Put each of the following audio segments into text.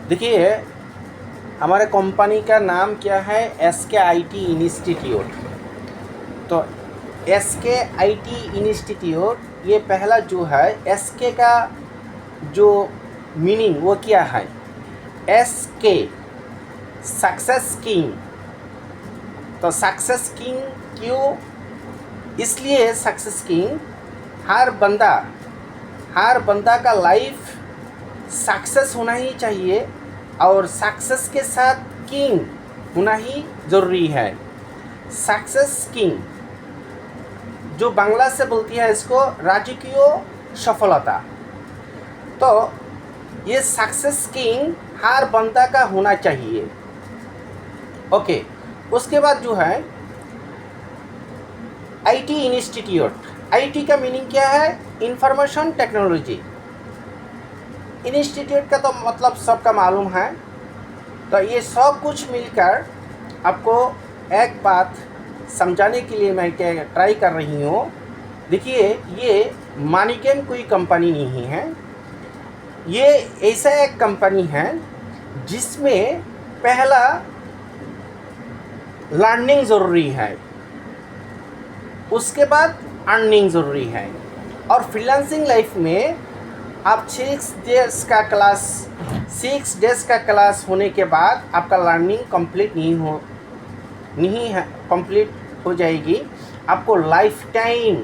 देखिए, हमारे कंपनी का नाम क्या है, SKIT इंस्टीट्यूट। तो SKIT इंस्टीट्यूट, ये पहला जो है SK का जो मीनिंग वो क्या है, SK सक्सेस किंग। तो सक्सेस किंग क्यों, इसलिए सक्सेस किंग हर बंदा का लाइफ सक्सेस होना ही चाहिए और सक्सेस के साथ किंग होना ही ज़रूरी है। सक्सेस किंग जो बांग्ला से बोलती है इसको राजकीय सफलता। तो ये सक्सेस किंग हर बंदा का होना चाहिए। ओके, उसके बाद जो है IT इंस्टीट्यूट। IT का मीनिंग क्या है, इंफॉर्मेशन टेक्नोलॉजी। इंस्टीट्यूट का तो मतलब सबका मालूम है। तो ये सब कुछ मिलकर आपको एक बात समझाने के लिए मैं क्या ट्राई कर रही हूँ। देखिए, ये मानिकेन कोई कंपनी नहीं है, ये ऐसा एक कंपनी है जिसमें पहला लर्निंग ज़रूरी है, उसके बाद अर्निंग ज़रूरी है। और फ्रीलांसिंग लाइफ में आप 6 डेज़ का क्लास होने के बाद आपका लर्निंग कंप्लीट हो जाएगी। आपको लाइफ टाइम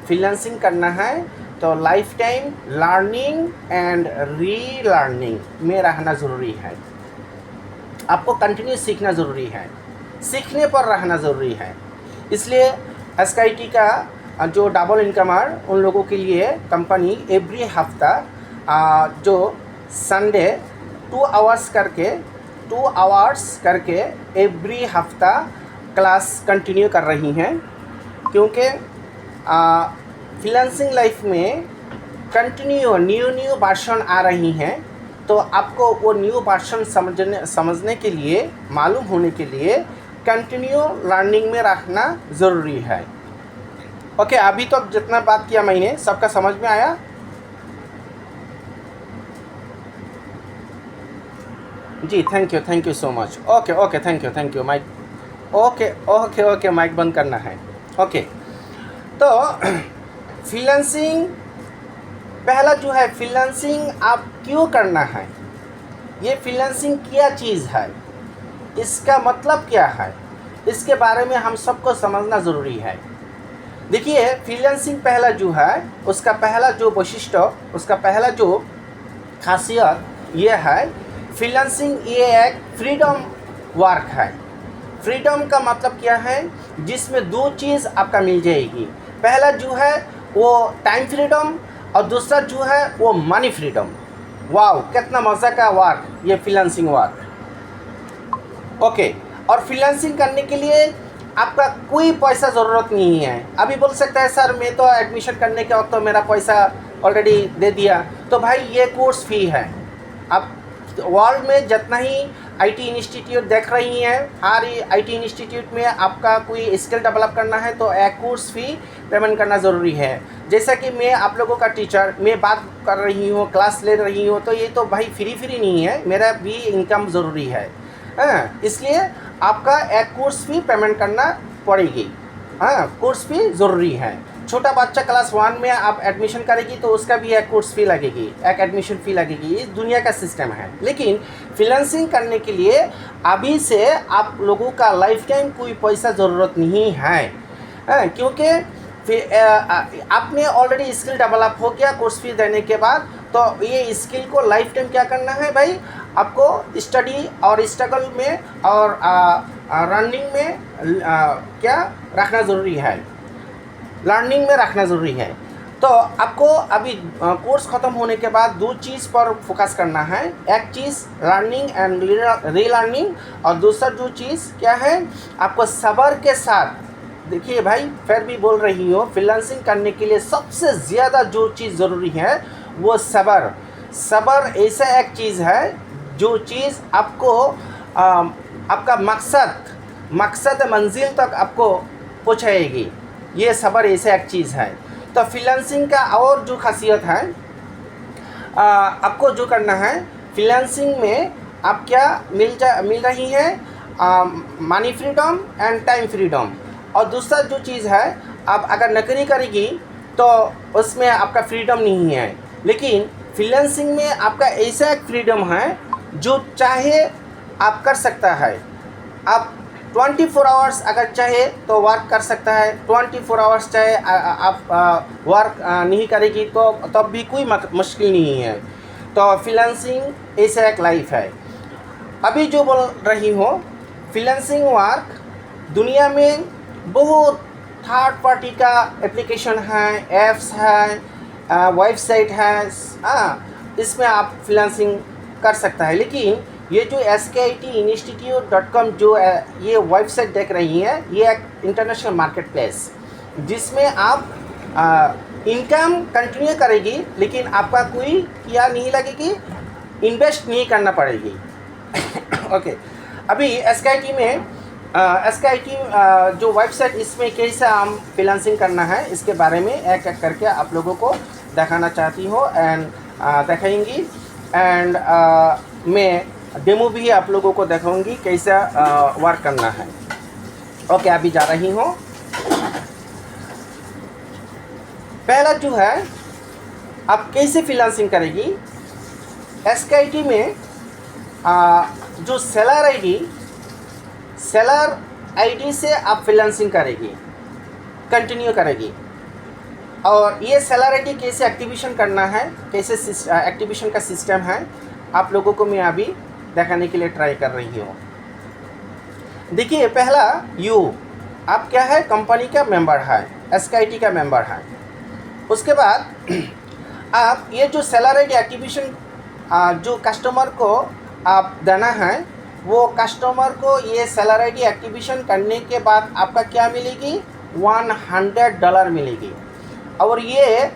फ्रीलांसिंग करना है, तो life time learning and relearning में रहना ज़रूरी है। आपको कंटिन्यू सीखना ज़रूरी है, सीखने पर रहना ज़रूरी है। इसलिए SKIT का जो डबल इनकमर उन लोगों के लिए कंपनी एवरी हफ्ता जो संडे 2 आवर्स करके एवरी हफ्ता क्लास कंटिन्यू कर रही हैं। क्योंकि फ्रीलांसिंग लाइफ में कंटिन्यू न्यू वर्जन आ रही हैं, तो आपको वो न्यू वर्जन समझने के लिए, मालूम होने के लिए कंटिन्यू लर्निंग में रखना ज़रूरी है। ओके, अभी तक जितना बात किया मैंने सबका समझ में आया? जी, thank you so much. Okay, thank you mic. Okay, mic बंद करना है। ओके, तो फ्रीलांसिंग पहला जो है, फ्रीलांसिंग आप क्यों करना है, ये फ्रीलांसिंग क्या चीज़ है, इसका मतलब क्या है, इसके बारे में हम सबको समझना ज़रूरी है। देखिए, फ्रीलांसिंग पहला जो है, उसका पहला जो वैशिष्ट्य, उसका पहला जो खासियत ये है, फ्रीलांसिंग ये एक फ्रीडम वर्क है। फ्रीडम का मतलब क्या है, जिसमें 2 चीज़ आपका मिल जाएगी। पहला जो है वो टाइम फ्रीडम और दूसरा जो है वो मनी फ्रीडम। वाओ, कितना मज़ा का वर्क ये फ्रीलांसिंग वर्क। ओके, और फ्रीलांसिंग करने के लिए आपका कोई पैसा ज़रूरत नहीं है। अभी बोल सकता है सर मैं तो एडमिशन करने के वक्त तो मेरा पैसा ऑलरेडी दे दिया, तो भाई ये कोर्स फ़ी है। अब वर्ल्ड में जितना ही IT इंस्टीट्यूट देख रही हैं, हर IT इंस्टीट्यूट में आपका कोई स्किल डेवलप करना है तो एक कोर्स फ़ी पेमेंट करना ज़रूरी है। जैसा कि मैं आप लोगों का टीचर, मैं बात कर रही हूँ, क्लास ले रही हूँ, तो ये तो भाई फ्री नहीं है, मेरा भी इनकम ज़रूरी है। इसलिए आपका एक कोर्स फ़ी पेमेंट करना पड़ेगी। कोर्स फ़ी ज़रूरी है। छोटा बच्चा क्लास 1 में आप एडमिशन करेगी तो उसका भी एक कोर्स फ़ी लगेगी, एक एडमिशन फ़ी लगेगी। इस दुनिया का सिस्टम है। लेकिन फ्रीलांसिंग करने के लिए अभी से आप लोगों का लाइफ टाइम कोई पैसा ज़रूरत नहीं है, क्योंकि फिर आपने ऑलरेडी स्किल डेवलप हो गया कोर्स फ़ी देने के बाद। तो ये स्किल को लाइफ टाइम क्या करना है भाई, आपको स्टडी और स्ट्रगल में और रनिंग में क्या रखना ज़रूरी है, लर्निंग में रखना ज़रूरी है। तो आपको अभी कोर्स ख़त्म होने के बाद 2 चीज़ पर फोकस करना है। एक चीज़ लर्निंग एंड रीलर्निंग, और दूसरा जो चीज़ क्या है, आपको सब्र के साथ। देखिए भाई, फिर भी बोल रही हूँ, फ्रीलांसिंग करने के लिए सबसे ज़्यादा जो चीज़ ज़रूरी है वो सब्र ऐसा एक चीज़ है जो चीज़ आपको आपका मकसद मंजिल तक आपको पहुँचाएगी। ये सब्र ऐसा एक चीज़ है। तो फ्रीलांसिंग का और जो खासियत है, आपको जो करना है, फ्रीलांसिंग में आप क्या मिल रही है, money freedom and time freedom. और दूसरा जो चीज़ है, आप अगर नौकरी करेगी तो उसमें आपका फ्रीडम नहीं है, लेकिन फ्रीलांसिंग में आपका ऐसा एक फ्रीडम है जो चाहे आप कर सकता है। आप 24 आवर्स अगर चाहे तो वर्क कर सकता है, 24 आवर्स चाहे आप वर्क नहीं करेगी तो तब भी कोई मुश्किल नहीं है। तो फ्रीलांसिंग ऐसा एक लाइफ है। अभी जो बोल रही हूँ, फ्रीलांसिंग वर्क दुनिया में बहुत थर्ड पार्टी का एप्लीकेशन है, ऐप्स है, वेबसाइट है, इसमें आप फ्रीलांसिंग कर सकता है। लेकिन ये जो SKITinstitute.com जो ये वेबसाइट देख रही हैं, ये एक इंटरनेशनल मार्केट प्लेस जिसमें आप इनकम कंटिन्यू करेगी, लेकिन आपका कोई क्या नहीं लगेगी, इन्वेस्ट नहीं करना पड़ेगी। ओके, अभी SKIT में SKIT जो वेबसाइट, इसमें कैसे हम फ्रीलांसिंग करना है इसके बारे में एक एक करके आप लोगों को दिखाना चाहती हूँ एंड दिखाएंगी। एंड मैं डेमो भी आप लोगों को दिखाऊंगी कैसा वर्क करना है। ओके, अभी जा रही हूँ। पहला जो है, आप कैसे फ्रीलांसिंग करेगी। SKIT में जो सेलर आईडी से आप फ्रीलांसिंग करेगी, कंटिन्यू करेगी। और ये सेलर आईडी कैसे एक्टिवेशन करना है, कैसे एक्टिवेशन का सिस्टम है, आप लोगों को मैं अभी दिखाने के लिए ट्राई कर रही हूँ। देखिए, पहला आप क्या है, कंपनी का मेंबर है, SKIT का मेंबर है। उसके बाद आप ये जो सेलर आईडी एक्टिवेशन जो कस्टमर को आप देना है, वो कस्टमर को ये सेलर आईडी एक्टिवेशन करने के बाद आपका क्या मिलेगी, $100 मिलेगी। और ये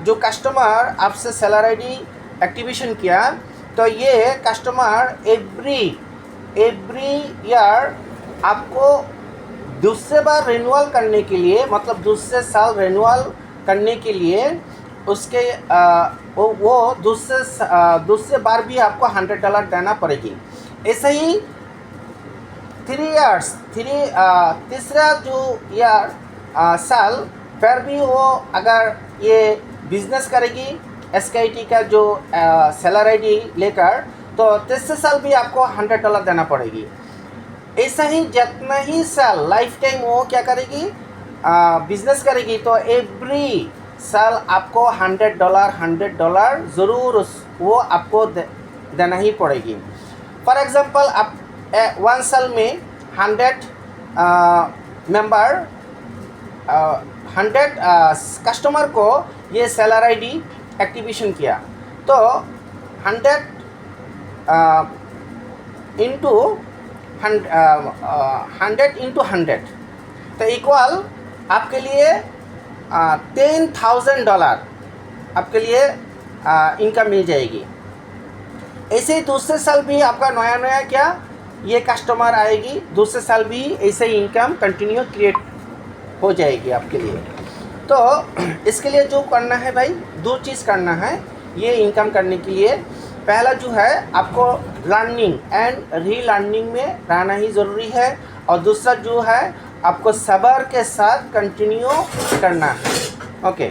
जो कस्टमर आपसे सेलर आईडी एक्टिवेशन किया, तो ये कस्टमर एवरी ईयर आपको दूसरे बार रिन्यूअल करने के लिए, मतलब दूसरे साल रिन्यूअल करने के लिए उसके वो दूसरे बार भी आपको $100 देना पड़ेगी। ऐसे ही 3 इयर्स, तीसरा जो ईयर साल फिर भी वो अगर ये बिजनेस करेगी SKIT का जो सेलर आईडी लेकर, तो तीसरे साल भी आपको $100 देना पड़ेगी। ऐसा ही जितना ही साल लाइफ टाइम वो क्या करेगी, बिजनेस करेगी, तो एवरी साल आपको $100 ज़रूर वो आपको देना ही पड़ेगी। फॉर एग्ज़ाम्पल, आप 1 साल में 100 कस्टमर को ये सेलर आईडी एक्टिवेशन किया, तो 100 इंटू 100 तो इक्वल आपके लिए $10,000 आपके लिए इनकम मिल जाएगी। ऐसे ही दूसरे साल भी आपका नया क्या ये कस्टमर आएगी, दूसरे साल भी ऐसे ही इनकम कंटिन्यू क्रिएट हो जाएगी आपके लिए। तो इसके लिए जो करना है भाई, 2 चीज़ करना है ये इनकम करने के लिए। पहला जो है, आपको लर्निंग एंड रीलर्निंग में रहना ही ज़रूरी है, और दूसरा जो है, आपको सब्र के साथ कंटिन्यू करना है। ओके,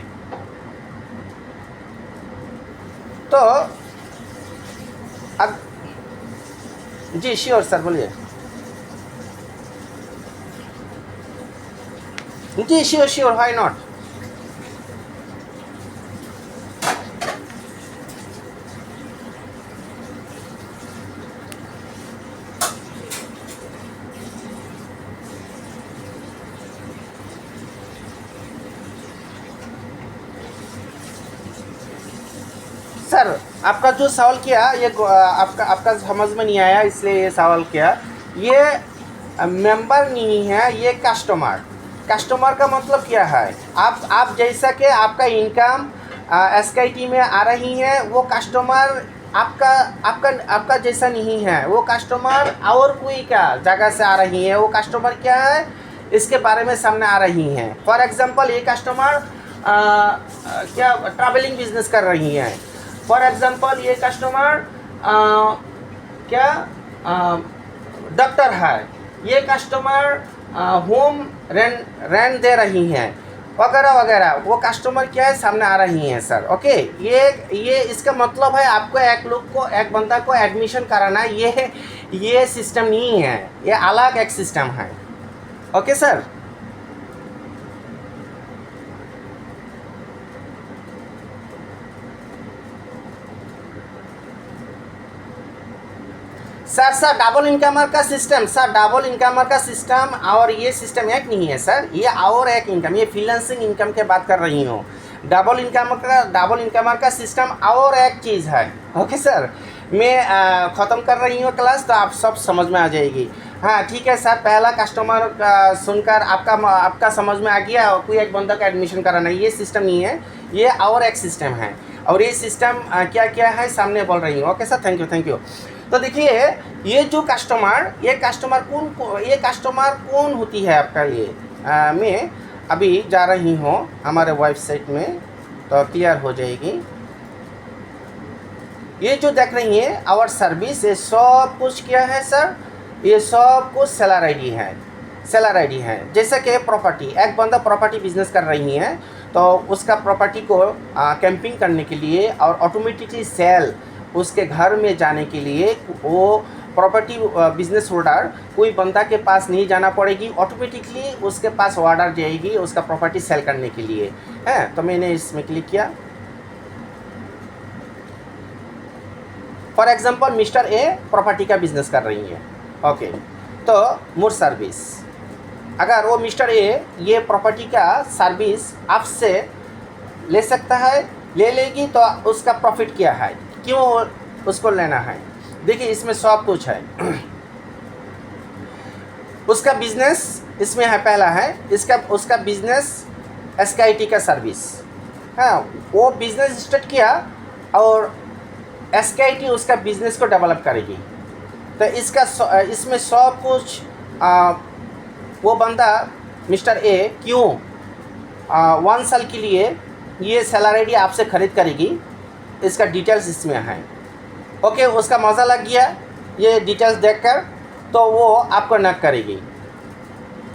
तो अब जी श्योर सर, बोलिए। जी श्योर, व्हाई नॉट। सर, आपका जो सवाल किया ये आपका समझ में नहीं आया, इसलिए ये सवाल किया। ये मेंबर नहीं है, ये कस्टमर का मतलब क्या है, आप जैसा कि आपका इनकम SKIT में आ रही है, वो कस्टमर आपका जैसा नहीं है। वो कस्टमर और कोई क्या जगह से आ रही है, वो कस्टमर क्या है इसके बारे में सामने आ रही हैं। फॉर एग्जांपल, ये कस्टमर क्या ट्रैवलिंग बिजनेस कर रही हैं। फॉर एग्जांपल, ये कस्टमर क्या डॉक्टर है, ये कस्टमर होम रेंट दे रही हैं, वगैरह वगैरह, वो कस्टमर क्या है सामने आ रही हैं सर। ओके, ये इसका मतलब है आपको एक लोग को, एक बंदा को एडमिशन कराना, ये सिस्टम नहीं है, ये अलग एक सिस्टम है। Okay sir. Sir double incomer का सिस्टम, सर डबल इनकमर का सिस्टम और ये सिस्टम एक नहीं है सर, ये और एक इनकम, ये फ्रीलांसिंग इनकम के बात कर रही हूँ। डबल इनकमर का सिस्टम और एक चीज़ है। ओके सर, मैं ख़त्म कर रही हूँ क्लास, तो आप सब समझ में आ जाएगी। हाँ ठीक है सर, पहला कस्टमर सुनकर आपका समझ में आ गया, कोई एक बंदा का एडमिशन कराना, ये सिस्टम नहीं है, ये और एक सिस्टम है। और ये सिस्टम क्या क्या है सामने बोल रही हूँ। Okay sir, thank you. तो देखिए, ये जो कस्टमर, ये कस्टमर कौन होती है आपका ये, मैं अभी जा रही हूँ हमारे वेबसाइट में, तो क्लियर हो जाएगी। ये जो देख रही है आवर सर्विस, ये सब कुछ क्या है सर, ये सब कुछ सेलर आईडी है, सेलर आईडी है। जैसे कि प्रॉपर्टी, एक बंदा प्रॉपर्टी बिजनेस कर रही है, तो उसका प्रॉपर्टी को कैंपिंग करने के लिए और ऑटोमेटिकली सेल उसके घर में जाने के लिए, वो प्रॉपर्टी बिजनेस होल्डर कोई बंदा के पास नहीं जाना पड़ेगी, ऑटोमेटिकली उसके पास ऑर्डर जाएगी उसका प्रॉपर्टी सेल करने के लिए है। तो मैंने इसमें क्लिक किया। For example mister a property का बिजनेस कर रही है। ओके, तो मोर सर्विस, अगर वो मिस्टर ए ये प्रॉपर्टी का सर्विस आपसे ले सकता है, ले लेगी, तो उसका प्रॉफिट क्या है, क्यों उसको लेना है। देखिए इसमें सब कुछ है। उसका बिजनेस इसमें है, पहला है उसका बिजनेस SKIT का सर्विस, हाँ वो बिजनेस स्टार्ट किया और SKIT उसका बिजनेस को डेवलप करेगी। तो इसमें सब कुछ वो बंदा मिस्टर ए क्यों 1 साल के लिए ये सैलरी आपसे ख़रीद करेगी, इसका डिटेल्स इसमें है। ओके, उसका मज़ा लग गया ये डिटेल्स देखकर, तो वो आपको नक करेगी।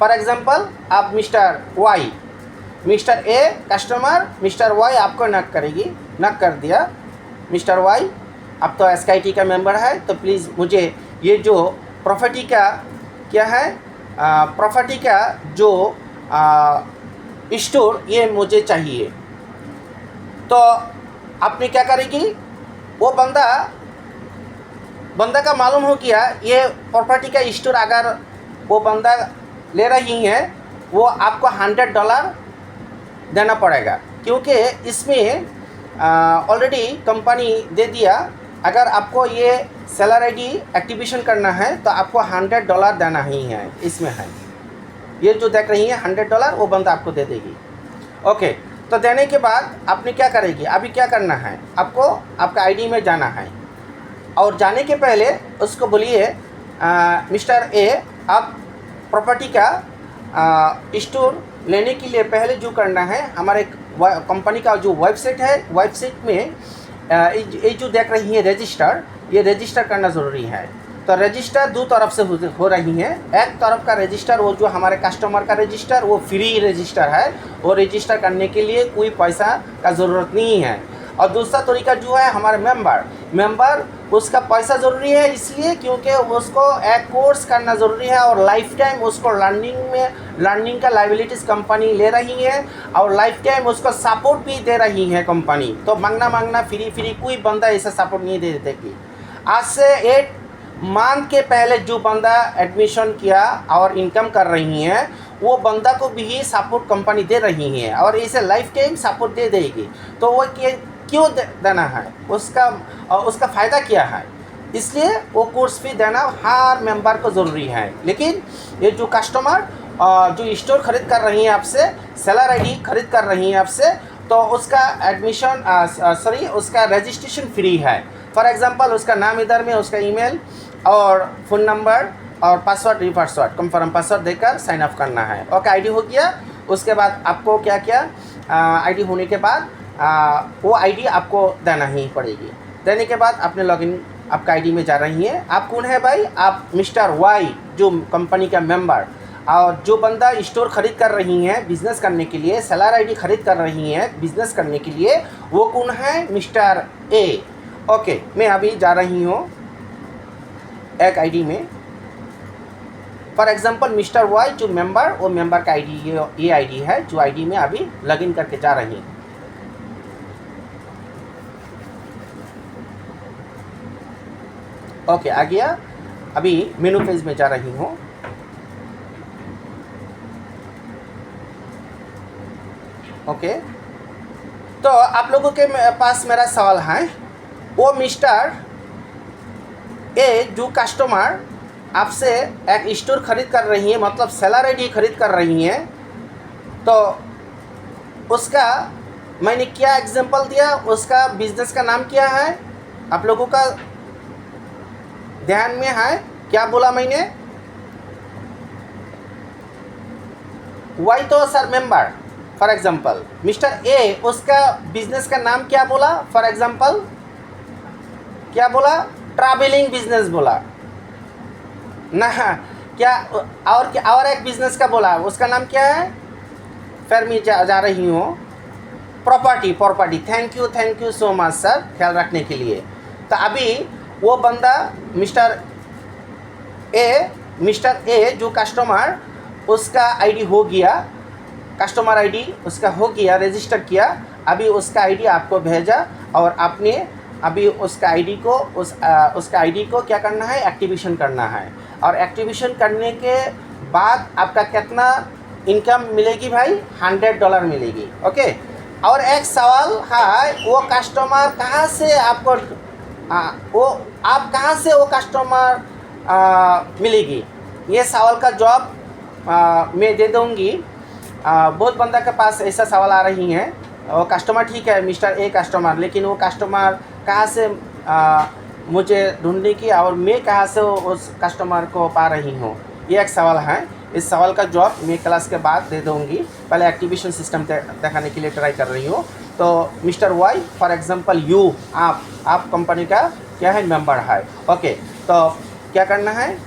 फॉर एग्जांपल आप mister A customer, mister Y आपको नक करेगी, नक कर दिया। मिस्टर वाई अब तो SKIT का मेंबर है, तो प्लीज़ मुझे ये जो प्रॉपर्टी का क्या है, प्रॉपर्टी का जो स्टोर, ये मुझे चाहिए। तो आपने क्या करेगी, वो बंदा का मालूम हो गया ये प्रॉपर्टी का स्टोर अगर वो बंदा ले रही है, वो आपको $100 देना पड़ेगा, क्योंकि इसमें ऑलरेडी कंपनी दे दिया। अगर आपको ये सेलर आईडी एक्टिवेशन करना है तो आपको $100 देना ही है, इसमें है। ये जो देख रही है $100 वो बंदा आपको दे देगी। ओके, तो देने के बाद आपने क्या करेगी, अभी क्या करना है, आपको आपका आईडी में जाना है, और जाने के पहले उसको बोलिए मिस्टर ए आप प्रॉपर्टी का स्टोर लेने के लिए पहले जो करना है, हमारे कंपनी का जो वेबसाइट है, वेबसाइट में ये जो देख रही है रजिस्टर, ये रजिस्टर करना ज़रूरी है। तो रजिस्टर दो तरफ से हो रही है। एक तरफ का रजिस्टर, वो जो हमारे कस्टमर का रजिस्टर, वो फ्री रजिस्टर है, वो रजिस्टर करने के लिए कोई पैसा का ज़रूरत नहीं है। और दूसरा तरीका जो है हमारे मेंबर उसका पैसा ज़रूरी है, इसलिए क्योंकि उसको एक कोर्स करना ज़रूरी है, और लाइफ टाइम उसको लर्निंग का लाइबिलिटीज़ कंपनी ले रही है, और लाइफ टाइम उसको सपोर्ट भी दे रही है कंपनी। तो मांगना फ्री कोई बंदा ऐसा सपोर्ट नहीं दे देगी। आज से 8 मंथ के पहले जो बंदा एडमिशन किया और इनकम कर रही है, वो बंदा को भी सपोर्ट कंपनी दे रही है, और इसे लाइफ टाइम सपोर्ट दे देगी। तो वो क्यों देना है, उसका फ़ायदा क्या है, इसलिए वो कोर्स फी देना हर मेंबर को ज़रूरी है। लेकिन ये जो कस्टमर जो स्टोर ख़रीद कर रही है आपसे, सेलर आईडी ख़रीद कर रही है आपसे, तो उसका उसका रजिस्ट्रेशन फ्री है। फॉर एग्जांपल उसका नाम इधर में, उसका ईमेल और फ़ोन नंबर और पासवर्ड कंफर्म पासवर्ड देकर साइन अप करना है। ओके, आईडी हो गया। उसके बाद आपको क्या आईडी होने के बाद वो आईडी आपको देना ही पड़ेगी। देने के बाद आपने लॉगिन आपका आईडी में जा रही हैं। आप कौन है भाई? आप मिस्टर वाई, जो कंपनी का मेंबर। और जो बंदा स्टोर ख़रीद कर रही हैं बिज़नेस करने के लिए, सेलर आईडी ख़रीद कर रही हैं बिज़नेस करने के लिए, वो कौन है? Mister A. ओके, मैं अभी जा रही हूँ एक आईडी में। फॉर एग्जांपल मिस्टर वाई जो मेंबर, वो मेंबर का आईडी ये आईडी है जो आईडी में अभी लॉगिन करके जा रही हूँ। ओके, आ गया। अभी मेनू पेज में जा रही हूँ। ओके, तो आप लोगों के पास मेरा सवाल है, वो मिस्टर ए जो कस्टमर आपसे एक स्टोर ख़रीद कर रही है, मतलब सेलर आईडी ख़रीद कर रही हैं, तो उसका मैंने क्या एग्जांपल दिया, उसका बिज़नेस का नाम क्या है? आप लोगों का ध्यान में है? क्या बोला मैंने? वाई तो sir member. For example mister A, उसका बिजनेस का नाम क्या बोला? फॉर एग्जांपल क्या बोला? ट्रैवलिंग बिजनेस बोला ना? क्या और एक बिजनेस का बोला, उसका नाम क्या है? फिर मैं जा रही हूँ property. Thank you so much sir, ख्याल रखने के लिए। तो अभी वो बंदा मिस्टर ए जो कस्टमर, उसका आईडी हो गया, कस्टमर आईडी उसका हो गया, रजिस्टर किया। अभी उसका आईडी आपको भेजा और आपने अभी उसका आईडी को उसका आईडी को क्या करना है? एक्टिवेशन करना है। और एक्टिवेशन करने के बाद आपका कितना इनकम मिलेगी भाई? $100 मिलेगी। ओके, और एक सवाल है, वो कस्टमर कहाँ से आपको आप कहाँ से वो कस्टमर मिलेगी? ये सवाल का जवाब मैं दे दूँगी। बहुत बंदा के पास ऐसा सवाल आ रही हैं। वो कस्टमर ठीक है मिस्टर ए कस्टमर, लेकिन वो कस्टमर कहाँ से मुझे ढूंढने की, और मैं कहाँ से उस कस्टमर को पा रही हूँ? ये एक सवाल है। इस सवाल का जवाब मैं क्लास के बाद दे दूँगी। पहले एक्टिवेशन सिस्टम दिखाने के लिए ट्राई कर रही हूँ। तो mister Y, for example you, आप कंपनी का क्या है? मेंबर है। ओके, तो क्या करना है?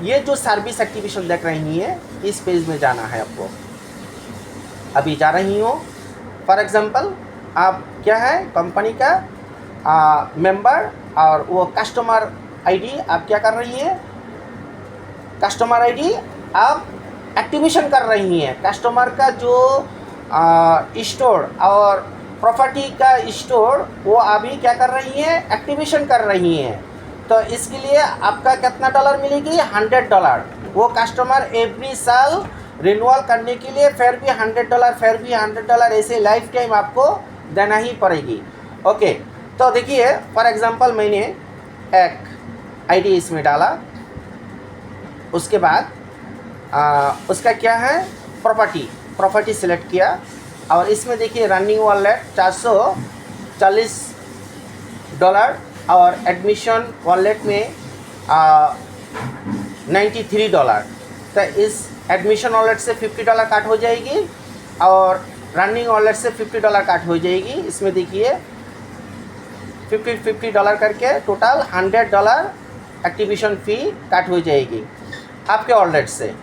ये जो सर्विस एक्टिवेशन देख रही हैं, इस पेज में जाना है आपको। अभी जा रही हूँ। फॉर एग्जांपल आप क्या है? कंपनी का मेंबर, और वो कस्टमर आईडी आप क्या कर रही हैं? कस्टमर आईडी आप एक्टिवेशन कर रही हैं। कस्टमर का जो स्टोर और प्रॉपर्टी का स्टोर, वो अभी क्या कर रही हैं? एक्टिवेशन कर रही हैं। तो इसके लिए आपका कितना डॉलर मिलेगी? $100। वो कस्टमर एवरी साल रिन्यूअल करने के लिए फिर भी $100, फिर भी $100, ऐसे लाइफ टाइम आपको देना ही पड़ेगी। ओके, तो देखिए फॉर एग्जांपल मैंने एक आईडी इसमें डाला, उसके बाद उसका क्या है? प्रॉपर्टी सिलेक्ट किया, और इसमें देखिए रनिंग वॉलेट $440 और एडमिशन वॉलेट में $93। तो इस एडमिशन वॉलेट से $50 काट हो जाएगी और रनिंग वॉलेट से $50 काट हो जाएगी। इसमें देखिए $50 करके टोटल $100 एक्टिवेशन फ़ी काट हो जाएगी आपके वॉलेट से।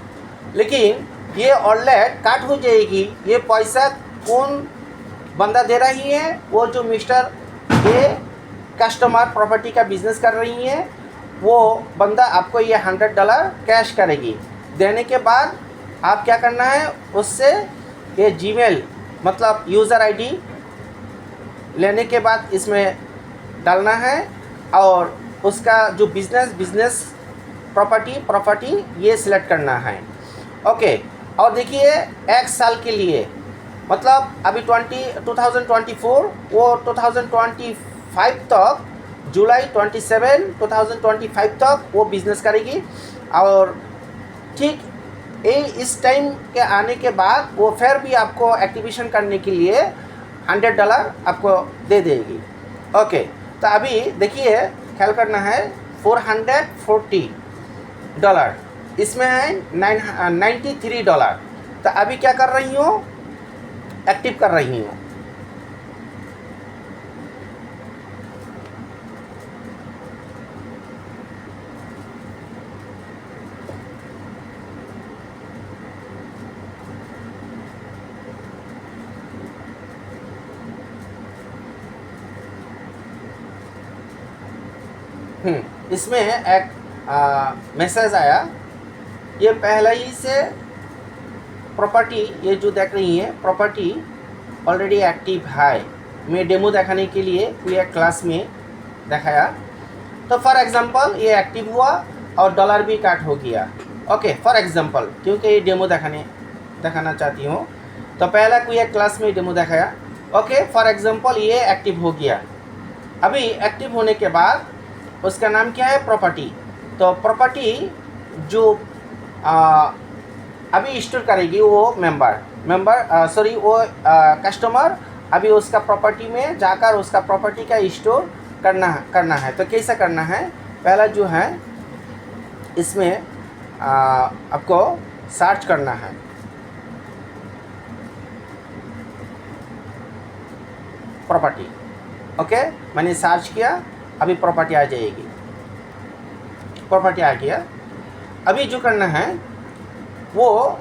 लेकिन ये वॉलेट काट हो जाएगी, ये पैसा कौन बंदा दे रही है? वो जो मिस्टर ए कस्टमर प्रॉपर्टी का बिज़नेस कर रही हैं, वो बंदा आपको ये $100 कैश करेगी। देने के बाद आप क्या करना है? उससे ये जीमेल मतलब यूज़र आईडी लेने के बाद इसमें डालना है, और उसका जो बिज़नेस प्रॉपर्टी ये सिलेक्ट करना है। ओके, और देखिए एक साल के लिए, मतलब अभी 2024, वो 2025 तक, जुलाई 27 2025 तक वो बिज़नेस करेगी। और ठीक इस टाइम के आने के बाद वो फिर भी आपको एक्टिवेशन करने के लिए $100 आपको दे देगी। ओके, तो अभी देखिए ख्याल करना है $440, इसमें है $93। तो अभी क्या कर रही हूँ? एक्टिव कर रही हूँ। इसमें एक मैसेज आया, ये पहले ही से प्रॉपर्टी, ये जो देख रही है प्रॉपर्टी ऑलरेडी एक्टिव है। मैं डेमो दिखाने के लिए कोई एक क्लास में दिखाया, तो फॉर एग्जांपल ये एक्टिव हुआ और डॉलर भी काट हो गया। ओके, फॉर एग्जांपल, क्योंकि ये डेमो दिखाना चाहती हूँ, तो पहला कोई एक क्लास में डेमो दिखाया। ओके, फॉर एग्जांपल ये एक्टिव हो गया। अभी एक्टिव होने के बाद उसका नाम क्या है, प्रॉपर्टी। तो प्रॉपर्टी जो अभी स्टोर करेगी वो वो कस्टमर अभी उसका प्रॉपर्टी में जाकर उसका प्रॉपर्टी का स्टोर करना है। तो कैसे करना है, पहला जो है इसमें आपको सर्च करना है। प्रॉपर्टी, ओके, मैंने सर्च किया, अभी प्रॉपर्टी आ जाएगी। प्रॉपर्टी आ गया। अभी जो करना है वो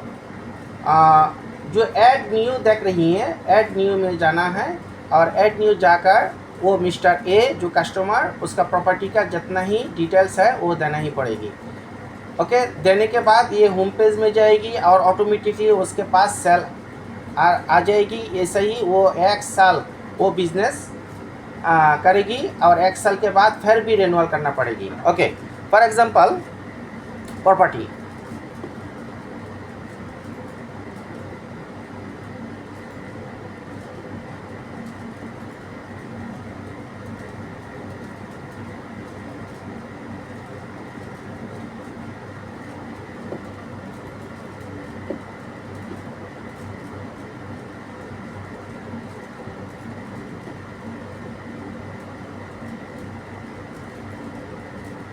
जो ऐड न्यू देख रही है, ऐड न्यू में जाना है और ऐड न्यू जाकर वो मिस्टर ए जो कस्टमर, उसका प्रॉपर्टी का जितना ही डिटेल्स है वो देना ही पड़ेगी। ओके, देने के बाद ये होम पेज में जाएगी और ऑटोमेटिकली उसके पास सेल आ जाएगी। ऐसे ही वो 1 साल वो बिजनेस करेगी और 1 साल के बाद फिर भी रिन्यूअल करना पड़ेगी। ओके, फॉर एग्जांपल प्रॉपर्टी,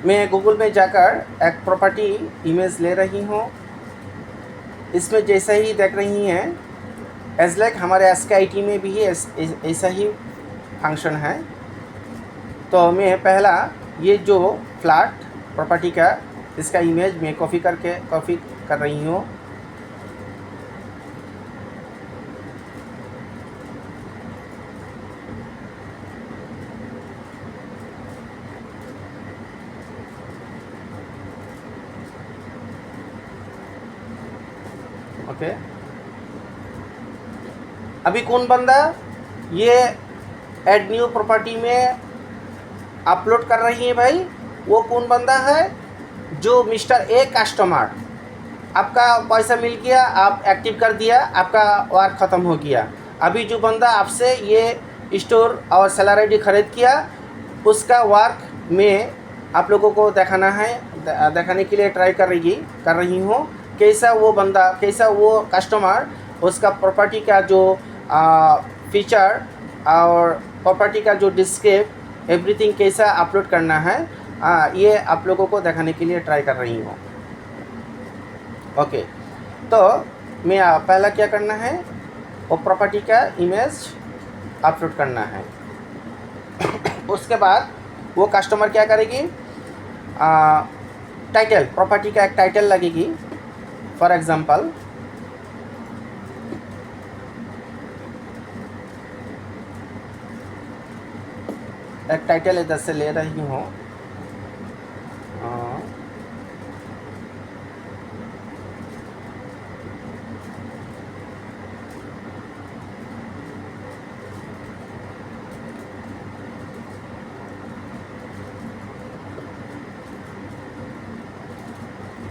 मैं गूगल में जाकर एक प्रॉपर्टी इमेज ले रही हूँ। इसमें जैसा ही देख रही हैं, एज लाइक हमारे SKIT में भी ऐसा ही फंक्शन है। तो मैं पहला ये जो फ्लैट प्रॉपर्टी का इसका इमेज मैं कॉपी कर रही हूँ। ओके, अभी कौन बंदा ये ऐड न्यू प्रॉपर्टी में अपलोड कर रही है भाई, वो कौन बंदा है, जो मिस्टर ए कस्टमर, आपका पैसा मिल गया, आप एक्टिव कर दिया, आपका वर्क ख़त्म हो गया। अभी जो बंदा आपसे ये स्टोर और सेलर ID ख़रीद किया, उसका वर्क में आप लोगों को दिखाने के लिए ट्राई कर रही हूँ। कैसा वो कस्टमर उसका प्रॉपर्टी का जो फीचर और प्रॉपर्टी का जो डिस्क्रिप्ट एवरीथिंग कैसा अपलोड करना है, ये आप लोगों को दिखाने के लिए ट्राई कर रही हूँ। ओके, तो मैं पहला क्या करना है, वो प्रॉपर्टी का इमेज अपलोड करना है। उसके बाद वो कस्टमर क्या करेगी, टाइटल, प्रॉपर्टी का एक टाइटल लगेगी। फॉर एग्जांपल एक टाइटल इधर से ले रही हूँ।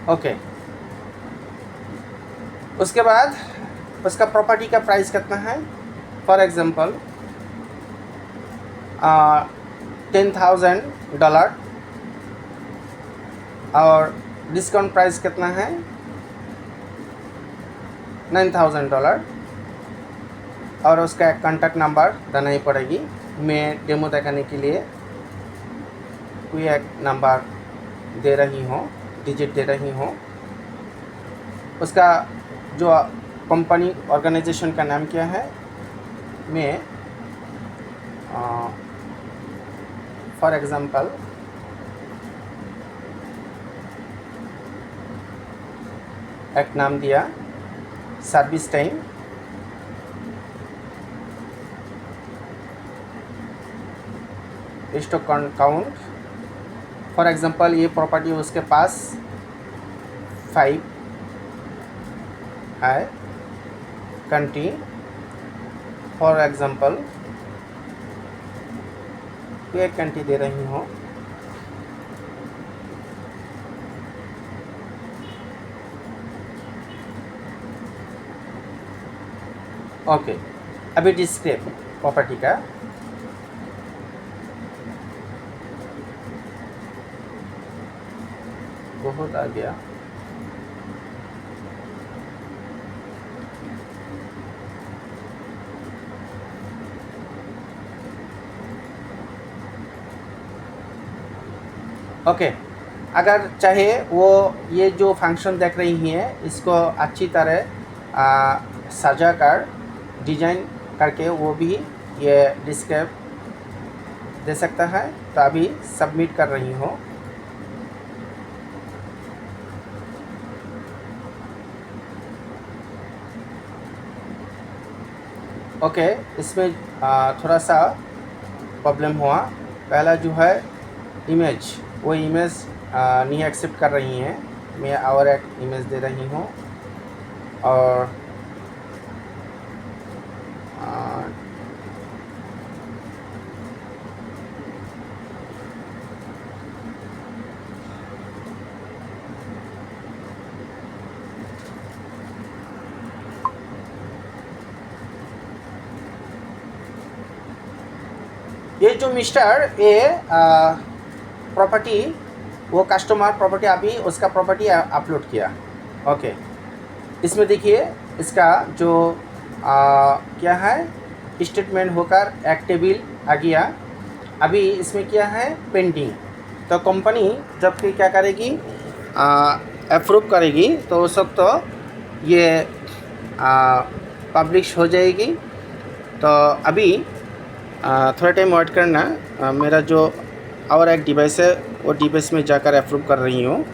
ओके, उसके बाद उसका प्रॉपर्टी का प्राइस कितना है, फॉर एग्जांपल $10,000 और डिस्काउंट प्राइस कितना है, $9,000 और उसका एक कॉन्टैक्ट नंबर देना ही पड़ेगी। मैं डेमो दिखाने के लिए कोई एक नंबर दे रही हूँ, डिजिट दे रही हूँ। उसका जो कंपनी ऑर्गेनाइजेशन का नाम क्या है, मैं फॉर एग्जांपल एक नाम दिया, service time, stock count, for example ये प्रॉपर्टी उसके पास 5 है, कंट्री फॉर एग्जांपल ये एक कंट्री दे रही हूँ, ओके। अभी डिस्क्रिप प्रॉपर्टी का बहुत आ गया। ओके, अगर चाहे वो ये जो फंक्शन देख रही हैं इसको अच्छी तरह सजा कर डिजाइन करके वो भी ये डिस्क्रिप दे सकता है। तो अभी सबमिट कर रही हूँ। ओके, इसमें थोड़ा सा प्रॉब्लम हुआ। पहला जो है इमेज, वो इमेज नहीं एक्सेप्ट कर रही हैं। मैं और एक इमेज दे रही हूँ और ये जो मिस्टर ए प्रॉपर्टी, वो कस्टमर प्रॉपर्टी अभी उसका प्रॉपर्टी अपलोड किया। ओके, इसमें देखिए इसका जो क्या है स्टेटमेंट होकर एक टेबल आ गया। अभी इसमें क्या है पेंडिंग। तो कंपनी जब कि क्या करेगी अप्रूव करेगी तो उस वक्त तो ये पब्लिश हो जाएगी। तो अभी थोड़ा टाइम वेट करना। मेरा जो और एक डिवाइस है वो डिवाइस में जाकर अप्रूव कर रही हूँ।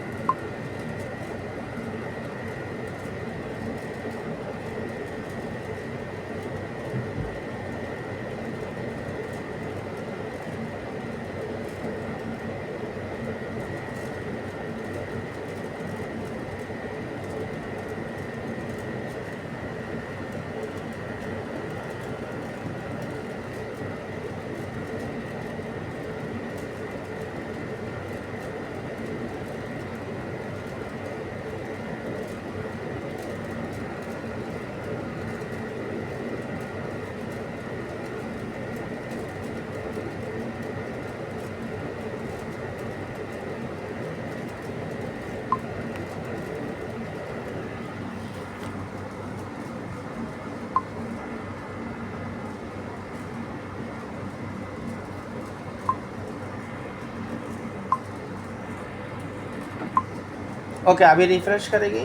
ओके, अभी रिफ्रेश करेगी।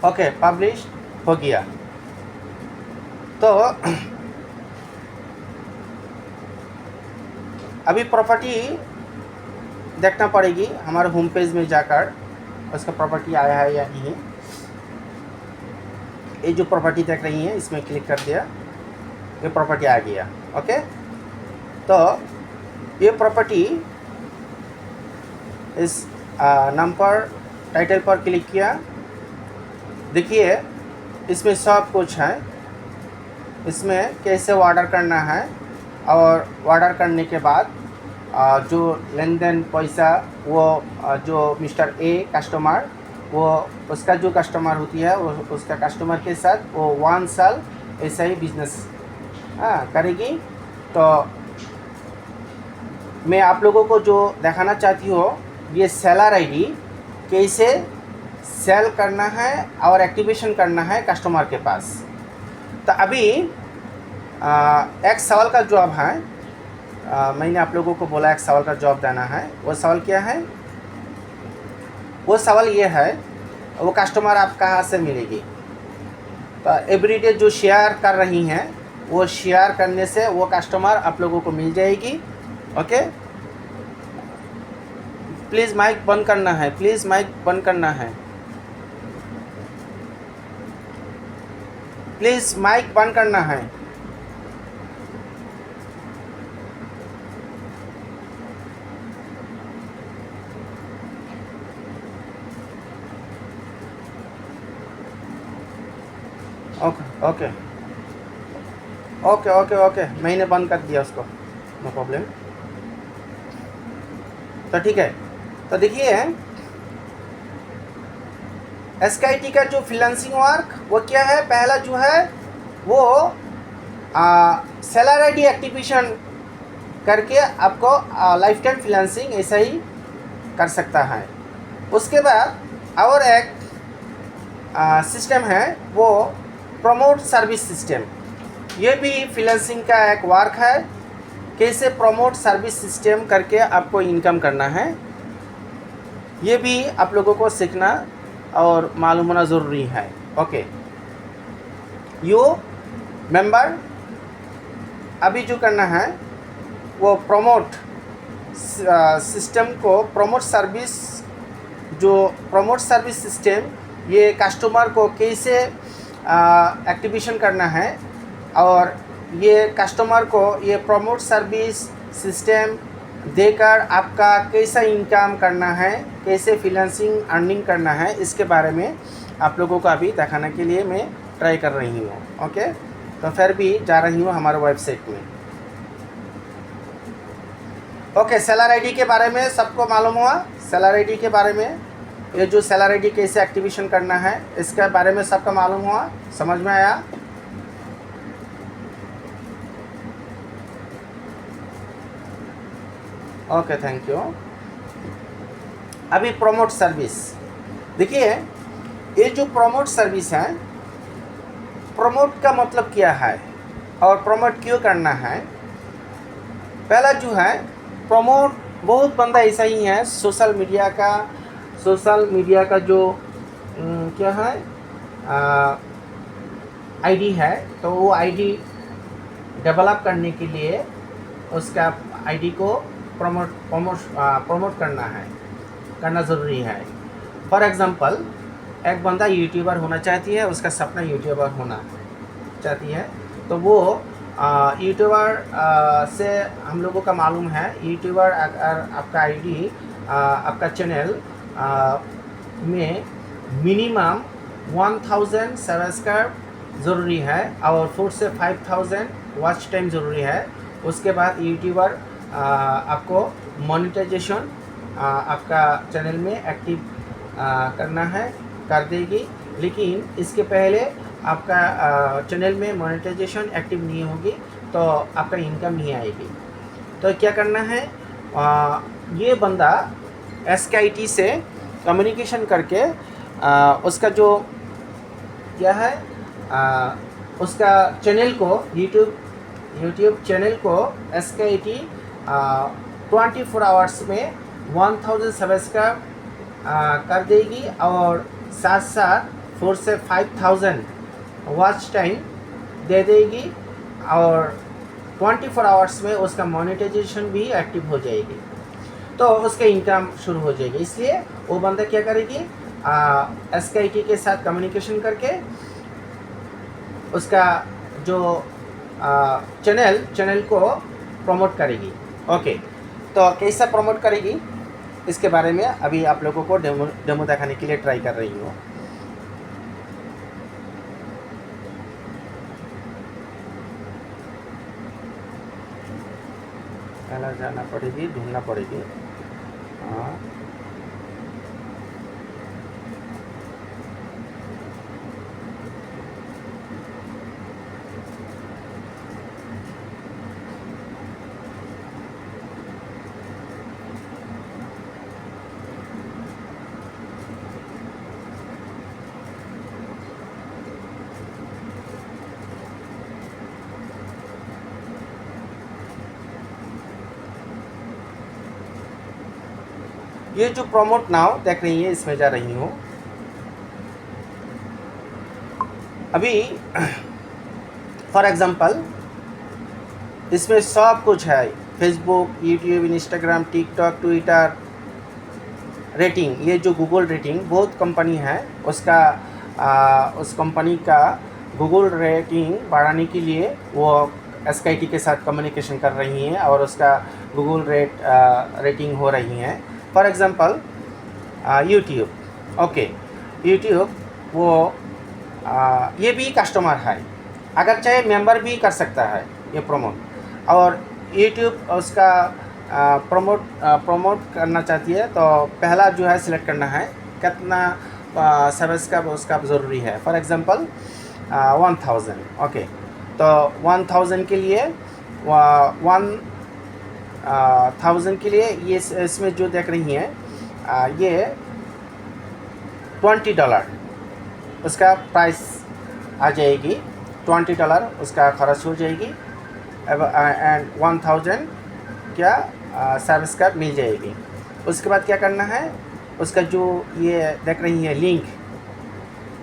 ओके, पब्लिश हो गया। तो अभी प्रॉपर्टी देखना पड़ेगी हमारे होम पेज में जाकर उसका प्रॉपर्टी आया है या नहीं। ये जो प्रॉपर्टी देख रही हैं इसमें क्लिक कर दिया, ये प्रॉपर्टी आ गया। ओके, तो ये प्रॉपर्टी इस नाम पर टाइटल पर क्लिक किया। देखिए इसमें सब कुछ है, इसमें कैसे ऑर्डर करना है और ऑर्डर करने के बाद जो लेन देन पैसा वो जो मिस्टर ए कस्टमर वो उसका जो कस्टमर होती है वो उसका कस्टमर के साथ वो 1 साल ऐसा ही बिजनेस करेगी। तो मैं आप लोगों को जो दिखाना चाहती हूँ ये सेलर आईडी कैसे सेल करना है और एक्टिवेशन करना है कस्टमर के पास। तो अभी एक सवाल का जवाब है। मैंने आप लोगों को बोला एक सवाल का जवाब देना है। वो सवाल क्या है? वो सवाल ये है वो कस्टमर आप कहाँ से मिलेगी। तो एवरीडे जो शेयर कर रही हैं वो शेयर करने से वो कस्टमर आप लोगों को मिल जाएगी। ओके, प्लीज़ माइक बंद करना है, प्लीज़ माइक बंद करना है, प्लीज़ माइक बंद करना है। Okay okay okay okay okay, मैंने बंद कर दिया उसको, नो प्रॉब्लम। तो ठीक है, तो देखिए एसकेआईटी का जो फ्रीलांसिंग वर्क वो क्या है, पहला जो है वो सेलर आईडी एक्टिवेशन करके आपको लाइफ टाइम फ्रीलांसिंग ऐसा ही कर सकता है। उसके बाद और एक सिस्टम है वो प्रमोट सर्विस सिस्टम, ये भी फ्रीलांसिंग का एक वर्क है। कैसे प्रमोट सर्विस सिस्टम करके आपको इनकम करना है, ये भी आप लोगों को सीखना और मालूम होना ज़रूरी है। ओके, यू मेंबर अभी जो करना है वो प्रमोट सिस्टम को, प्रमोट सर्विस, जो प्रमोट सर्विस सिस्टम ये कस्टमर को कैसे एक्टिवेशन करना है और ये कस्टमर को ये प्रमोट सर्विस सिस्टम देकर आपका कैसा इनकम करना है, कैसे फ्रीलांसिंग अर्निंग करना है, इसके बारे में आप लोगों को अभी दिखाने के लिए मैं ट्राई कर रही हूँ। ओके, तो फिर भी जा रही हूँ हमारे वेबसाइट में। ओके, सेलर आईडी के बारे में सबको मालूम हुआ, सेलर आईडी के बारे में, ये जो सेलर आईडी कैसे एक्टिवेशन करना है इसके बारे में सबका मालूम हुआ, समझ में आया? Okay, thank you. अभी प्रमोट सर्विस देखिए, ये जो प्रमोट सर्विस है, प्रमोट का मतलब क्या है और प्रमोट क्यों करना है। पहला जो है प्रमोट, बहुत बंदा ऐसा ही है सोशल मीडिया का जो क्या है आईडी है, तो वो आईडी डेवलप करने के लिए उसका आईडी को प्रमोट करना ज़रूरी है। फॉर एग्ज़ाम्पल, एक बंदा यूट्यूबर होना चाहती है, उसका सपना यूट्यूबर होना चाहती है, तो वो यूट्यूबर से हम लोगों का मालूम है, यूट्यूबर अगर आपका आईडी आपका चैनल में मिनिमम 1000 सब्सक्राइब ज़रूरी है और 4 से 5000 वॉच टाइम ज़रूरी है। उसके बाद यूट्यूबर आपको मोनेटाइजेशन आपका चैनल में एक्टिव करना है, कर देगी। लेकिन इसके पहले आपका चैनल में मोनेटाइजेशन एक्टिव नहीं होगी तो आपका इनकम नहीं आएगी। तो क्या करना है, ये बंदा एसकेआईटी से कम्युनिकेशन करके उसका जो क्या है उसका चैनल को, यूट्यूब चैनल को एसकेआईटी 24 आवर्स में 1000 सब्सक्राइब कर देगी और साथ साथ 4 से 5000 वॉच टाइम दे देगी और 24 आवर्स में उसका मोनेटाइजेशन भी एक्टिव हो जाएगी, तो उसका इनकम शुरू हो जाएगी। इसलिए वो बंदा क्या करेगी, एसकेआईटी के साथ कम्युनिकेशन करके उसका जो चैनल को प्रमोट करेगी। ओके, तो कैसा प्रमोट करेगी इसके बारे में अभी आप लोगों को डेमो दिखाने के लिए ट्राई कर रही हूँ। पहला जाना पड़ेगी, ढूंढना पड़ेगी। हाँ, ये जो प्रमोट नाउ देख रही है इसमें जा रही हूँ। अभी फॉर एग्ज़ाम्पल इसमें सब कुछ है, Facebook, YouTube, Instagram, TikTok, Twitter, rating, ये जो गूगल रेटिंग बहुत कंपनी है उसका उस कंपनी का गूगल रेटिंग बढ़ाने के लिए वो एसकेआईटी के साथ कम्युनिकेशन कर रही हैं और उसका गूगल रेटिंग हो रही हैं। For example YouTube, okay, YouTube वो ये भी कस्टमर है, अगर चाहे मेंबर भी कर सकता है ये प्रमोट। और यूट्यूब उसका प्रमोट करना चाहती है तो पहला जो है सिलेक्ट करना है कितना सब्सक्राइब उसका ज़रूरी है। For example 1000, okay. तो 1000 के लिए 1000 के लिए ये इसमें जो देख रही हैं ये $20 उसका प्राइस आ जाएगी, $20 उसका खर्च हो जाएगी एंड 1000 क्या सब्सक्राइब मिल जाएगी। उसके बाद क्या करना है, उसका जो ये देख रही है लिंक,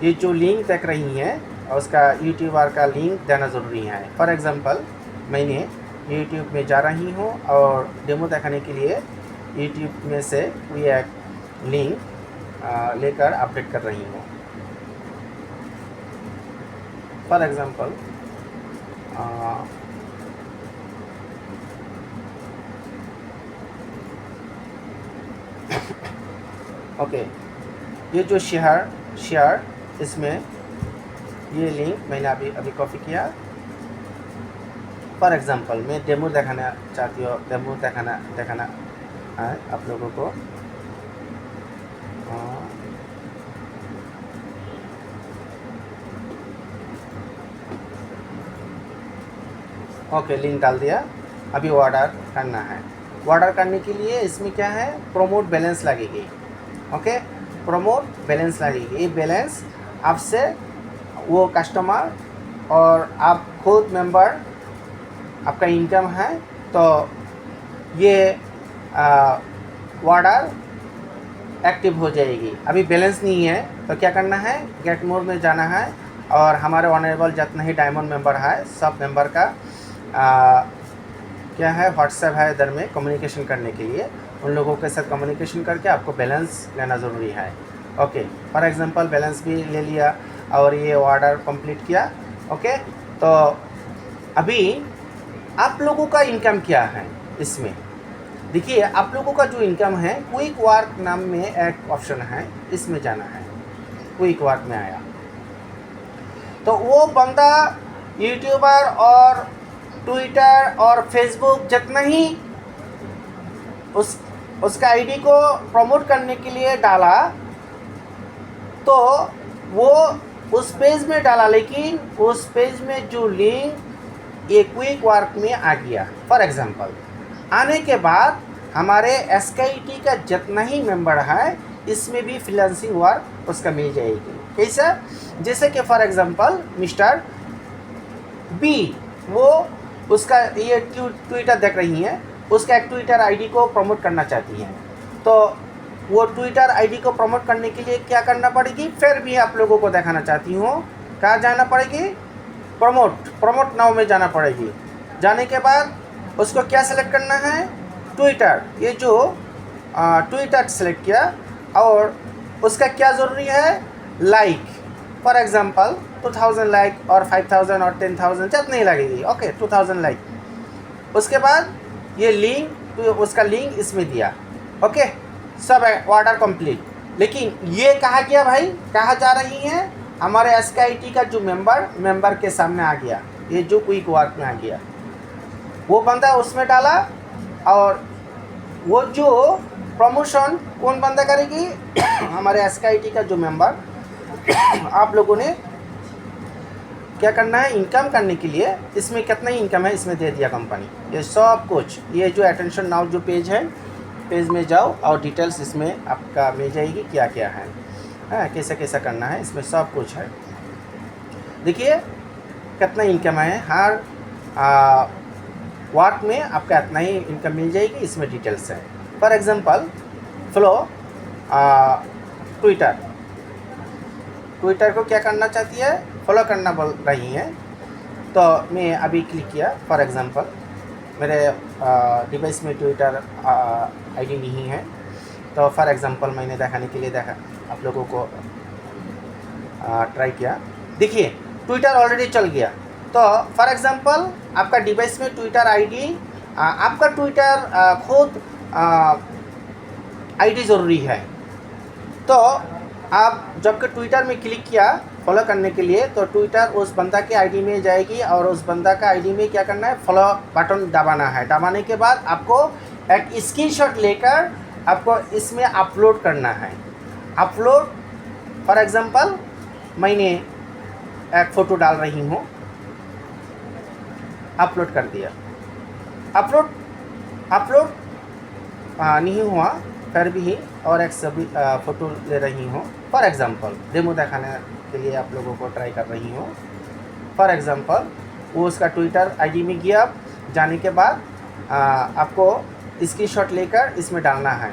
ये जो लिंक देख रही हैं उसका यूट्यूबर का लिंक देना ज़रूरी है। फॉर एग्जांपल मैंने यूट्यूब में जा रही हूँ और डेमो दिखाने के लिए यूट्यूब में से ये एक लिंक लेकर अपडेट कर रही हूँ। फॉर एग्जांपल ओके, ये जो शेयर इसमें ये लिंक मैंने अभी कॉपी किया। फॉर एग्जांपल मैं डेमो दिखाना चाहती हूँ, डेमो दिखाना है आप लोगों को। ओके, लिंक डाल दिया। अभी ऑर्डर करना है। ऑर्डर करने के लिए इसमें क्या है, प्रमोट बैलेंस लगेगी। ओके, प्रमोट बैलेंस लगेगी। ये बैलेंस आपसे वो कस्टमर और आप खुद मेंबर आपका इनकम है तो ये ऑर्डर एक्टिव हो जाएगी। अभी बैलेंस नहीं है तो क्या करना है, गेट मोर में जाना है और हमारे ऑनरेबल जितना ही डायमंड मेंबर है सब मेंबर का क्या है व्हाट्सएप है इधर में कम्युनिकेशन करने के लिए, उन लोगों के साथ कम्युनिकेशन करके आपको बैलेंस लेना ज़रूरी है। ओके, फॉर एग्जांपल बैलेंस भी ले लिया और ये ऑर्डर कंप्लीट किया। ओके, तो अभी आप लोगों का इनकम क्या है इसमें देखिए। आप लोगों का जो इनकम है क्विक वर्क नाम में एक ऑप्शन है, इसमें जाना है। क्विक वर्क में आया तो वो बंदा यूट्यूबर और ट्विटर और फेसबुक जितना ही उसका आईडी को प्रमोट करने के लिए डाला तो वो उस पेज में डाला, लेकिन उस पेज में जो लिंक ये क्विक वर्क में आ गया। फॉर एग्जांपल आने के बाद हमारे SKT का जितना ही मेंबर है इसमें भी फ्रीलांसिंग वर्क उसका मिल जाएगी। कैसा, जैसे कि फॉर एग्जांपल मिस्टर बी, वो उसका ये ट्विटर देख रही हैं, उसका एक ट्विटर आईडी को प्रमोट करना चाहती हैं तो वो ट्विटर आईडी को प्रमोट करने के लिए क्या करना पड़ेगी, फिर भी आप लोगों को दिखाना चाहती हूँ कहाँ जाना पड़ेगी, प्रमोट नाउ में जाना पड़ेगी। जाने के बाद उसको क्या सेलेक्ट करना है, ट्विटर, ये जो ट्विटर सेलेक्ट किया और उसका क्या ज़रूरी है, लाइक। फॉर एग्जांपल 2000 लाइक और 5000 और 10,000 जितनी लगेगी। Okay, 2000 like. उसके बाद ये लिंक, तो उसका लिंक इसमें दिया। ओके, सब ऑर्डर कंप्लीट। लेकिन ये कहाँ गया भाई, कहाँ जा रही हैं, हमारे SKT का जो मेंबर के सामने आ गया, ये जो क्विक वर्क में आ गया। वो बंदा उसमें डाला और वो जो प्रमोशन कौन बंदा करेगी हमारे SKT का जो मेंबर। आप लोगों ने क्या करना है, इनकम करने के लिए इसमें कितना ही इनकम है इसमें दे दिया कंपनी, ये सब कुछ। ये जो अटेंशन नाउ जो पेज है, पेज में जाओ और डिटेल्स इसमें आपका मिल जाएगी क्या क्या है, कैसा कैसा करना है, इसमें सब कुछ है। देखिए कितना इनकम है, हर वर्क में आपका इतना ही इनकम मिल जाएगी, इसमें डिटेल्स है। फॉर एग्जांपल फ्लो ट्विटर को क्या करना चाहती है, फॉलो करना बोल रही हैं तो मैं अभी क्लिक किया। फॉर एग्जांपल मेरे डिवाइस में ट्विटर आईडी नहीं है तो फॉर एग्जांपल मैंने दिखाने के लिए आप लोगों को ट्राई किया। देखिए ट्विटर ऑलरेडी चल गया। तो फॉर एग्जांपल आपका डिवाइस में ट्विटर आईडी, आपका ट्विटर खुद आईडी ज़रूरी है। तो आप जब के ट्विटर में क्लिक किया, फॉलो करने के लिए तो ट्विटर उस बंदा के आईडी में जाएगी और उस बंदा का आईडी में क्या करना है, फॉलो बटन दबाना है। दबाने के बाद आपको एक स्क्रीनशॉट लेकर आपको इसमें अपलोड करना है। अपलोड फॉर एग्जांपल मैंने एक फ़ोटो डाल रही हूँ, अपलोड कर दिया। अपलोड नहीं हुआ फिर भी और एक सभी फ़ोटो ले रही हूँ। फॉर एग्ज़ाम्पल डेमो दिखाने के लिए आप लोगों को ट्राई कर रही हूँ। फॉर एग्ज़ाम्पल वो उसका ट्विटर आईडी में गया, जाने के बाद आपको स्क्रीनशॉट लेकर इसमें डालना है।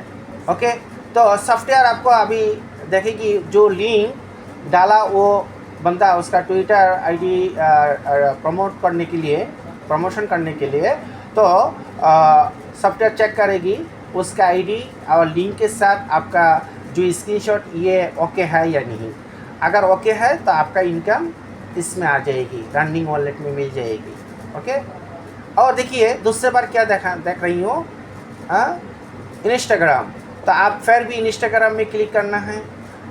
ओके, तो सॉफ्टवेयर आपको अभी देखेगी जो लिंक डाला वो बंदा उसका ट्विटर आईडी प्रमोशन करने के लिए तो सॉफ्टवेयर चेक करेगी उसका आईडी और लिंक के साथ आपका जो स्क्रीनशॉट ये ओके है या नहीं। अगर ओके है तो आपका इनकम इसमें आ जाएगी, रनिंग वॉलेट में मिल जाएगी। ओके, और देखिए दूसरे बार क्या देख रही हूँ, इंस्टाग्राम। तो आप फिर भी इंस्टाग्राम में क्लिक करना है।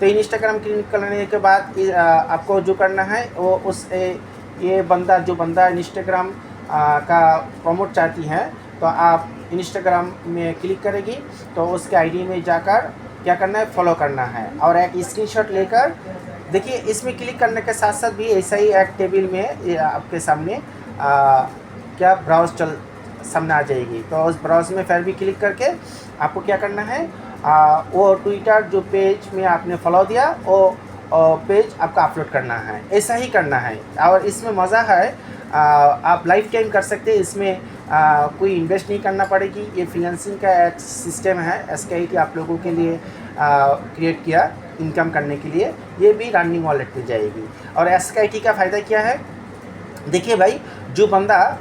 तो इंस्टाग्राम क्लिक करने के बाद आपको जो करना है वो ये जो बंदा इंस्टाग्राम का प्रमोट चाहती है तो आप इंस्टाग्राम में क्लिक करेगी तो उसके आईडी में जाकर क्या करना है, फॉलो करना है और एक स्क्रीनशॉट लेकर देखिए इसमें क्लिक करने के साथ साथ भी ऐसा ही एक टेबल में आपके सामने क्या ब्राउज सामने आ जाएगी। तो उस ब्राउज में फिर भी क्लिक करके आपको क्या करना है, वो ट्विटर जो पेज में आपने फॉलो दिया वो पेज आपका अपलोड करना है। ऐसा ही करना है और इसमें मज़ा है, आप लाइफ टाइम कर सकते हैं। इसमें कोई इन्वेस्ट नहीं करना पड़ेगी। ये फ्रीलांसिंग का एक सिस्टम है, SKIT आप लोगों के लिए क्रिएट किया इनकम करने के लिए। ये भी रनिंग वॉलेट पे जाएगी। और SKIT का फ़ायदा क्या है, देखिए भाई, जो बंदा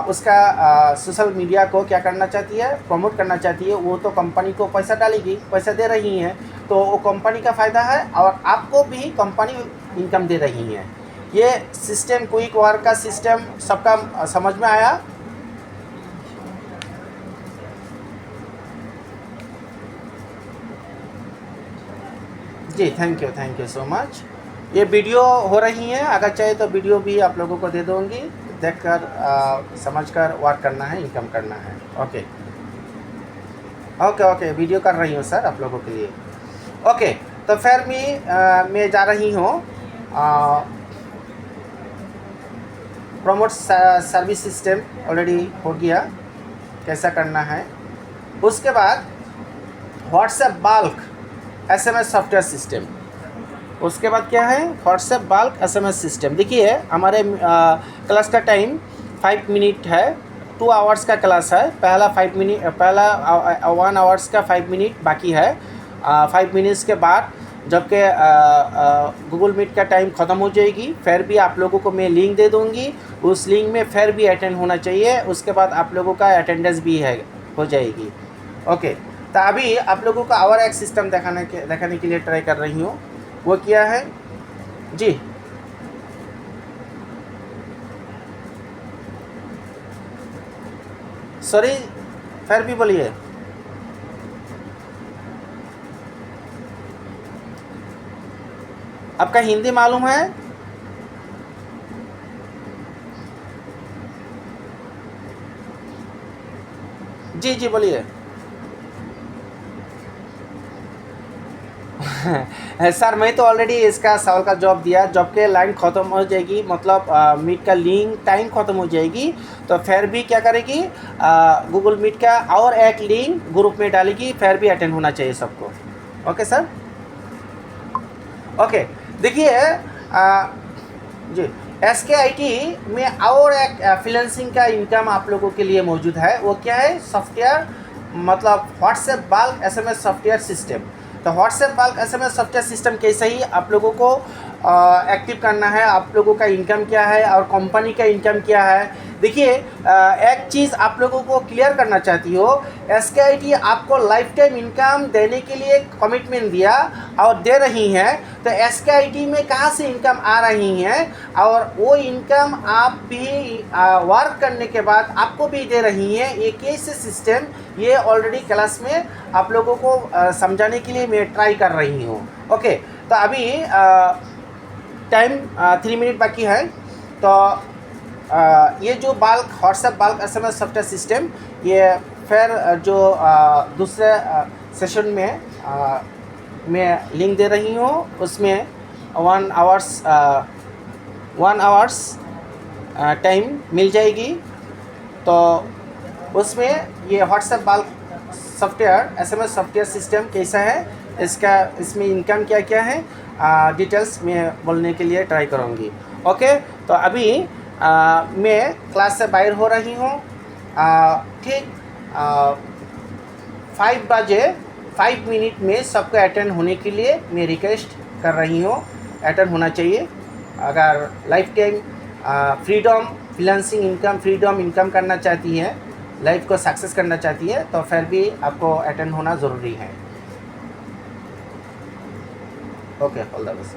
उसका सोशल मीडिया को क्या करना चाहती है, प्रमोट करना चाहती है, वो तो कंपनी को पैसा डालेगी, पैसा दे रही है तो वो कंपनी का फ़ायदा है और आपको भी कंपनी इनकम दे रही है। ये सिस्टम क्विक वर्क का सिस्टम सबका समझ में आया? जी, थैंक यू सो मच। ये वीडियो हो रही है, अगर चाहे तो वीडियो भी आप लोगों को दे दूँगी, देखकर समझकर वर्क करना है, इनकम करना है। ओके, वीडियो कर रही हूँ सर आप लोगों के लिए। ओके, तो फिर मैं जा रही हूँ प्रमोट सर्विस सिस्टम ऑलरेडी हो गया, कैसा करना है। उसके बाद WhatsApp bulk SMS software system. उसके बाद क्या है, व्हाट्सएप बल्क SMS सिस्टम। देखिए हमारे क्लास का टाइम 5 मिनट है, 2 आवर्स का क्लास है। पहला 1 आवर्स का 5 मिनट बाकी है। 5 मिनट्स के बाद जबकि गूगल मीट का टाइम ख़त्म हो जाएगी, फिर भी आप लोगों को मैं लिंक दे दूँगी, उस लिंक में फिर भी अटेंड होना चाहिए। उसके बाद आप लोगों का अटेंडेंस भी हो जाएगी। ओके, तो अभी आप लोगों को और एक सिस्टम दिखाने के लिए ट्राई कर रही हूँ। वो क्या है जी, सॉरी, फिर भी बोलिए। आपका हिंदी मालूम है? जी बोलिए। सर मैं तो ऑलरेडी इसका सवाल का जवाब दिया। जब के लाइन ख़त्म हो जाएगी, मतलब मीट का लिंक टाइम ख़त्म हो जाएगी तो फिर भी क्या करेगी, गूगल मीट का और एक लिंक ग्रुप में डालेगी, फिर भी अटेंड होना चाहिए सबको। Okay sir, okay. देखिए जी, SKIT में और एक फ्रीलांसिंग का इनकम आप लोगों के लिए मौजूद है। वो क्या है, सॉफ्टवेयर, मतलब WhatsApp bulk SMS software system. तो WhatsApp bulk SMS software system कैसे ही आप लोगों को एक्टिव करना है, आप लोगों का इनकम क्या है और कंपनी का इनकम क्या है। देखिए एक चीज़ आप लोगों को क्लियर करना चाहती हो, SKIT आपको लाइफ टाइम इनकम देने के लिए कमिटमेंट दिया और दे रही हैं। तो SKIT में कहाँ से इनकम आ रही हैं और वो इनकम आप भी वर्क करने के बाद आपको भी दे रही हैं। ये कैसे सिस्टम, ये ऑलरेडी क्लास में आप लोगों को समझाने के लिए मैं ट्राई कर रही हूँ। ओके, तो अभी टाइम 3 मिनट बाकी है। तो ये जो bulk WhatsApp bulk SMS software system, ये फिर जो दूसरे सेशन में मैं लिंक दे रही हूँ, उसमें 1 आवर्स टाइम मिल जाएगी। तो उसमें ये WhatsApp bulk software SMS software system कैसा है, इसमें इनकम क्या क्या है, डिटेल्स मैं बोलने के लिए ट्राई करूँगी। ओके, तो अभी मैं क्लास से बाहर हो रही हूँ। ठीक 5 बजे 5 मिनट में सबको अटेंड होने के लिए मैं रिक्वेस्ट कर रही हूँ, अटेंड होना चाहिए। अगर लाइफ टाइम फ्रीलांसिंग इनकम करना चाहती है, लाइफ को सक्सेस करना चाहती है, तो फिर भी आपको अटेंड होना ज़रूरी है। Okay, all the best.